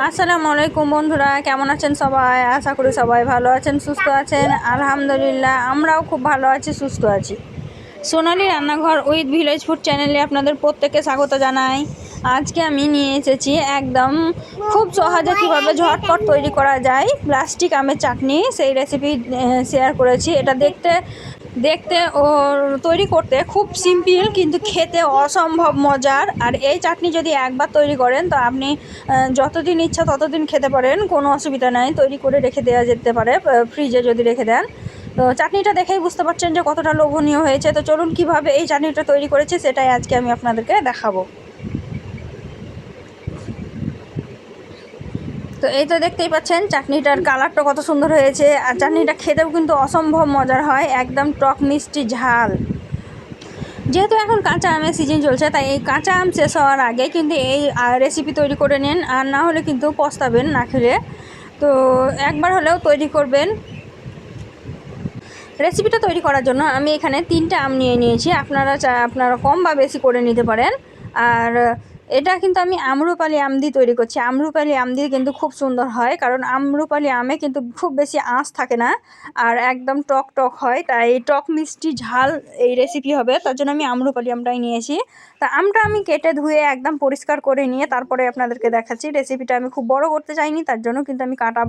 আসসালামু আলাইকুম বন্ধুরা, কেমন আছেন সবাই? আশা করি সবাই ভালো আছেন, সুস্থ আছেন। আলহামদুলিল্লাহ আমরাও খুব ভালো আছি, সুস্থ আছি। সোনালী রান্নাঘর উইথ ভিলেজ ফুড চ্যানেলে আপনাদের প্রত্যেককে স্বাগত জানাই। আজকে আমি নিয়ে এসেছি একদম খুব সহজে কীভাবে ঝটপট তৈরি করা যায় প্লাস্টিক আমের চাটনি, সেই রেসিপি শেয়ার করেছি। এটা দেখতে দেখতে ও তৈরি করতে খুব সিম্পল, কিন্তু খেতে অসম্ভব মজার। আর এই চাটনি যদি একবার তৈরি করেন তো আপনি যতদিন ইচ্ছা ততদিন খেতে পারেন, কোনো অসুবিধা নাই। তৈরি করে রেখে দেওয়া যেতে পারে ফ্রিজে যদি রেখে দেন। তো চাটনিটা দেখেই বুঝতে পারছেন যে কতটা লোভনীয় হয়েছে। তো চলুন কীভাবে এই চাটনিটা তৈরি করেছি সেটাই আজকে আমি আপনাদেরকে দেখাবো। তো এই তো দেখতেই পাচ্ছেন চাটনিটার কালারটা কত সুন্দর হয়েছে। আর চাটনিটা খেতেও কিন্তু অসম্ভব মজার হয়, একদম টক মিষ্টি ঝাল। যেহেতু এখন কাঁচা আমের সিজন চলছে, তাই এই কাঁচা আম শেষ হওয়ার আগে কিন্তু এই রেসিপি তৈরি করে নিন, আর না হলে কিন্তু পস্তাবেন না খেলে। তো একবার হলেও তৈরি করবেন। রেসিপিটা তৈরি করার জন্য আমি এখানে 3টে আম নিয়ে নিয়েছি। আপনারা কম বা বেশি করে নিতে পারেন। আর এটা কিন্তু আমি আম্রপালি আম দিয়ে তৈরি করছি। আম্রপালি আম দিয়ে কিন্তু খুব সুন্দর হয়, কারণ আম্রপালি আমে কিন্তু খুব বেশি আঁশ থাকে না, আর একদম টক টক হয়। তাই টক মিষ্টি ঝাল এই রেসিপি হবে, তার জন্য আমি আম্রপালি আমটাই নিয়েছি। তা আমটা আমি কেটে ধুয়ে একদম পরিষ্কার করে নিয়ে তারপরে আপনাদেরকে দেখাচ্ছি। রেসিপিটা আমি খুব বড় করতে চাইনি, তার জন্য কিন্তু আমি কাটা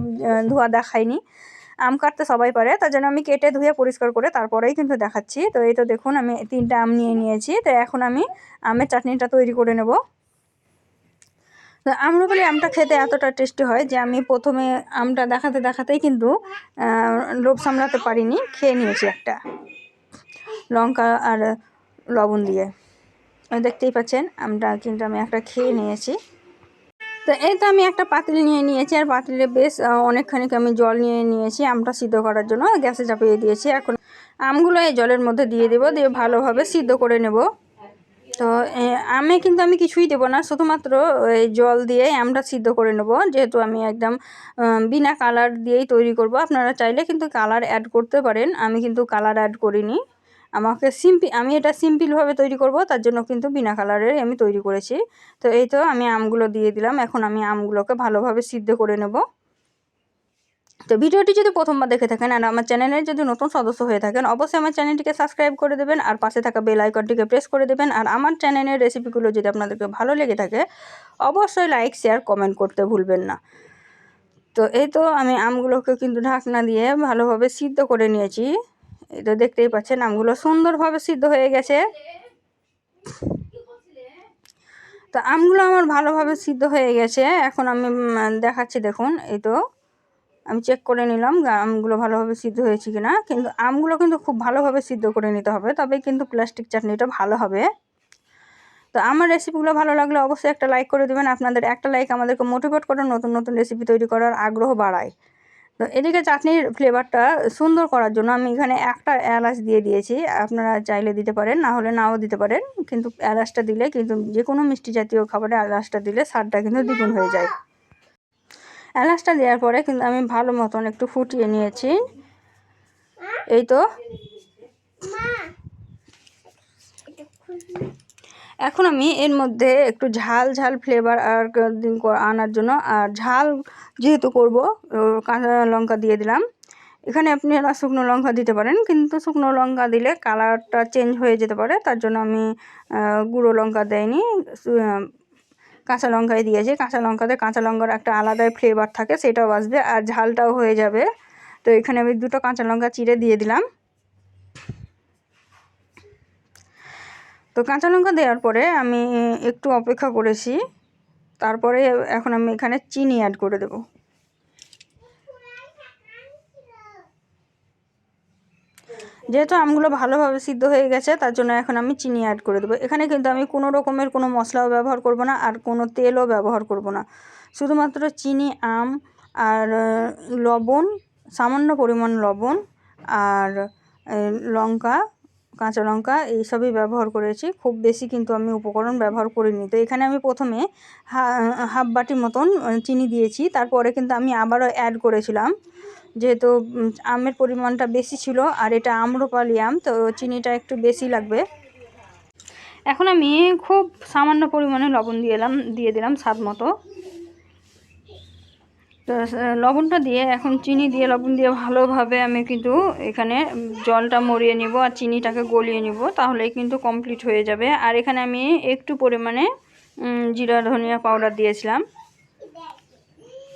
ধোয়া দেখাইনি। আম কাটতে সবাই পারে, তার জন্য আমি কেটে ধুয়ে পরিষ্কার করে তারপরেই কিন্তু দেখাচ্ছি। তো এই তো দেখুন আমি 3টে আম নিয়ে নিয়েছি। তো এখন আমি আমের চাটনিটা তৈরি করে নেব। তো আম্রপালি আমটা খেতে এতটা টেস্টি হয় যে আমি প্রথমে আমটা দেখাতে দেখাতেই কিন্তু লোভ সামলাতে পারিনি, খেয়ে নিয়েছি একটা লঙ্কা আর লবণ দিয়ে। দেখতেই পাচ্ছেন আমটা কিন্তু আমি একটা খেয়ে নিয়েছি। তো এই তো আমি একটা পাতিল নিয়ে নিয়েছি, আর পাতিলে বেশ অনেকখানি আমি জল নিয়ে নিয়েছি আমটা সিদ্ধ করার জন্য। গ্যাসে চাপিয়ে দিয়েছি। এখন আমগুলো এই জলের মধ্যে দিয়ে দেবো, দিয়ে ভালোভাবে সিদ্ধ করে নেব। তো আমে কিন্তু আমি কিছুই দেবো না, শুধুমাত্র এই জল দিয়ে আমটা সিদ্ধ করে নেব। যেহেতু আমি একদম বিনা কালার দিয়েই তৈরি করব, আপনারা চাইলে কিন্তু কালার অ্যাড করতে পারেন। আমি কিন্তু কালার অ্যাড করিনি। আমি এটা সিম্পলভাবে তৈরি করব, তার জন্য কিন্তু বিনা কালারের আমি তৈরি করেছি। তো এই তো আমি আমগুলো দিয়ে দিলাম। এখন আমি আমগুলোকে ভালোভাবে সিদ্ধ করে নেব। তো ভিডিওটি যদি প্রথমবার দেখে থাকেন আর আমার চ্যানেলের যদি নতুন সদস্য হয়ে থাকেন, অবশ্যই আমার চ্যানেলটিকে সাবস্ক্রাইব করে দেবেন, আর পাশে থাকা বেল আইকনটিকে প্রেস করে দেবেন। আর আমার চ্যানেলের রেসিপিগুলো যদি আপনাদেরকে ভালো লেগে থাকে, অবশ্যই লাইক শেয়ার কমেন্ট করতে ভুলবেন না। তো এই তো আমি আমগুলোকে কিন্তু ঢাকনা দিয়ে ভালোভাবে সিদ্ধ করে নিয়েছি। এই তো দেখতেই পাচ্ছেন আমগুলো সুন্দরভাবে সিদ্ধ হয়ে গেছে। তো আমগুলো আমার ভালোভাবে সিদ্ধ হয়ে গেছে। এখন আমি দেখাচ্ছি, দেখুন এই তো আমি চেক করে নিলাম আমগুলো ভালোভাবে সিদ্ধ হয়েছে কিনা। কিন্তু আমগুলো কিন্তু খুব ভালোভাবে সিদ্ধ করে নিতে হবে, তবেই কিন্তু প্লাস্টিক চাটনিটা ভালো হবে। তো আমার রেসিপিগুলো ভালো লাগলে অবশ্যই একটা লাইক করে দেবেন। আপনাদের একটা লাইক আমাদেরকে মোটিভেট করে নতুন নতুন রেসিপি তৈরি করার আগ্রহ বাড়ায়। তো এদিকে চাটনির ফ্লেভারটা সুন্দর করার জন্য আমি এখানে একটা এলাচ দিয়ে দিয়েছি। আপনারা চাইলে দিতে পারেন, না হলে নাও দিতে পারেন। কিন্তু এলাচটা দিলে কিন্তু যে কোনো মিষ্টি জাতীয় খাবারে এলাচটা দিলে স্বাদটা কিন্তু দ্বিগুণ হয়ে যায়। এলাচটা দেওয়ার পরে কিন্তু আমি ভালো মতন একটু ফুটিয়ে নিয়েছি। এই তো এখন আমি এর মধ্যে একটু ঝাল ঝাল ফ্লেভার আর আনার জন্য, আর ঝাল যেহেতু করব, কাঁচা লঙ্কা দিয়ে দিলাম। এখানে আপনারা শুকনো লঙ্কা দিতে পারেন, কিন্তু শুকনো লঙ্কা দিলে কালারটা চেঞ্জ হয়ে যেতে পারে, তার জন্য আমি গুঁড়ো লঙ্কা দেয়নি, কাঁচা লঙ্কাই দিয়েছি। কাঁচা লঙ্কাতে কাঁচা লঙ্কার একটা আলাদাই ফ্লেভার থাকে, সেটাও আসবে আর ঝালটাও হয়ে যাবে। তো এখানে আমি 2টো কাঁচা লঙ্কা চিড়ে দিয়ে দিলাম। তো কাঁচা লঙ্কা দেওয়ার পরে আমি একটু অপেক্ষা করেছি। তারপরে এখন আমি এখানে চিনি অ্যাড করে দেব। যেহেতু আমগুলো ভালোভাবে সিদ্ধ হয়ে গেছে, তার জন্য এখন আমি চিনি অ্যাড করে দেবো। এখানে কিন্তু আমি কোনো রকমের কোনো মশলাও ব্যবহার করব না, আর কোনো তেলও ব্যবহার করব না। শুধুমাত্র চিনি, আম আর লবণ, সামান্য পরিমাণ লবণ আর লঙ্কা, কাঁচা লঙ্কা এইসবই ব্যবহার করেছি। খুব বেশি কিন্তু আমি উপকরণ ব্যবহার করিনি। তো এখানে আমি প্রথমে হাফ বাটি মতন চিনি দিয়েছি, তারপরে কিন্তু আমি আবারও অ্যাড করেছিলাম, যেহেতু আমের পরিমাণটা বেশি ছিল, আর এটা আম্রপালি আম, তো চিনিটা একটু বেশি লাগবে। এখন আমি খুব সামান্য পরিমাণে লবণ দিয়ে দিলাম স্বাদ মতো। তো লবণটা দিয়ে এখন চিনি দিয়ে লবণ দিয়ে ভালোভাবে আমি কিন্তু এখানে জলটা মরিয়ে নিব আর চিনিটাকে গলিয়ে নিব, তাহলেই কিন্তু কমপ্লিট হয়ে যাবে। আর এখানে আমি একটু পরিমাণে জিরা ধনিয়া পাউডার দিয়েছিলাম,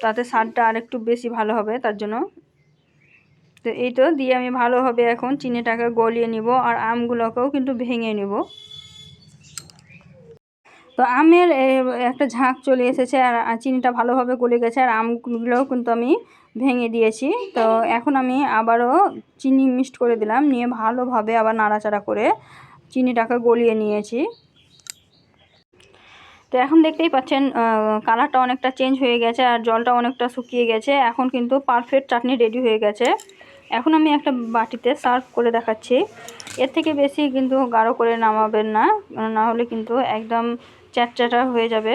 তাতে স্বাদটা আর একটু বেশি ভালো হবে তার জন্য। তো এই তো দিয়ে আমি ভালোভাবে এখন চিনিটাকে গলিয়ে নিব আর আমগুলোকেও কিন্তু ভেঙে নিব। তো আমের একটা ঝাঁক চলে এসেছে আর চিনিটা ভালোভাবে গলে গেছে আর আমগুলোও কিন্তু আমি ভেঙে দিয়েছি। তো এখন আমি আবারও চিনি মিক্সড করে দিলাম, নিয়ে ভালোভাবে আবার নাড়াচাড়া করে চিনিটাকে গলিয়ে নিয়েছি। তো এখন দেখতেই পাচ্ছেন কালারটা অনেকটা চেঞ্জ হয়ে গেছে আর জলটা অনেকটা শুকিয়ে গেছে। এখন কিন্তু পারফেক্ট চাটনি রেডি হয়ে গেছে। এখন আমি একটা বাটিতে সার্ভ করে দেখাচ্ছি। এর থেকে বেশি কিন্তু গাঢ় করে নামাবেন না, না হলে কিন্তু একদম চ্যাটচ্যাটা হয়ে যাবে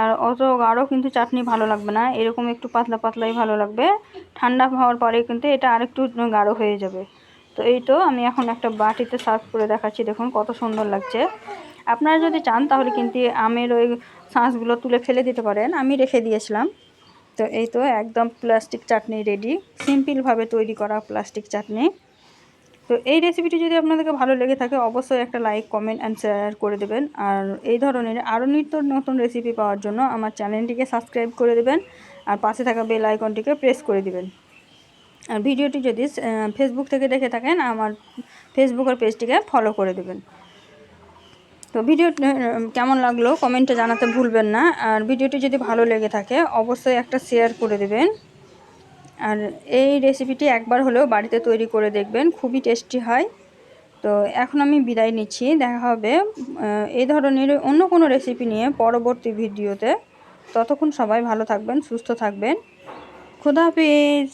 আর অত গাঢ় কিন্তু চাটনি ভালো লাগবে না, এরকম একটু পাতলা পাতলাই ভালো লাগবে। ঠান্ডা হওয়ার পরে কিন্তু এটা আরেকটু গাঢ় হয়ে যাবে। তো এই তো আমি এখন একটা বাটিতে সার্ভ করে দেখাচ্ছি, দেখুন কত সুন্দর লাগছে। আপনারা যদি চান তাহলে কিন্তু আমের ওই শাঁসগুলো তুলে ফেলে দিতে পারেন, আমি রেখে দিয়েছিলাম। তো এই তো একদম প্লাস্টিক চাটনি রেডি, সিম্পলভাবে তৈরি করা প্লাস্টিক চাটনি। তো এই রেসিপিটি যদি আপনাদেরকে ভালো লেগে থাকে অবশ্যই একটা লাইক কমেন্ট অ্যান্ড শেয়ার করে দেবেন। আর এই ধরনের আরও নিত্য নতুন রেসিপি পাওয়ার জন্য আমার চ্যানেলটিকে সাবস্ক্রাইব করে দেবেন আর পাশে থাকা বেল আইকনটিকে প্রেস করে দেবেন। আর ভিডিওটি যদি ফেসবুক থেকে দেখে থাকেন আমার ফেসবুকের পেজটিকে ফলো করে দেবেন। তো ভিডিও কেমন লাগলো কমেন্টে জানাতে ভুলবেন না। আর ভিডিওটি যদি ভালো লেগে থাকে অবশ্যই একটা শেয়ার করে দেবেন। আর এই রেসিপিটি একবার হলেও বাড়িতে তৈরি করে দেখবেন, খুবই টেস্টি হয়। তো এখন আমি বিদায় নিচ্ছি, দেখা হবে এই ধরনের অন্য কোনো রেসিপি নিয়ে পরবর্তী ভিডিওতে। ততক্ষণ সবাই ভালো থাকবেন, সুস্থ থাকবেন। খোদা হাফেজ।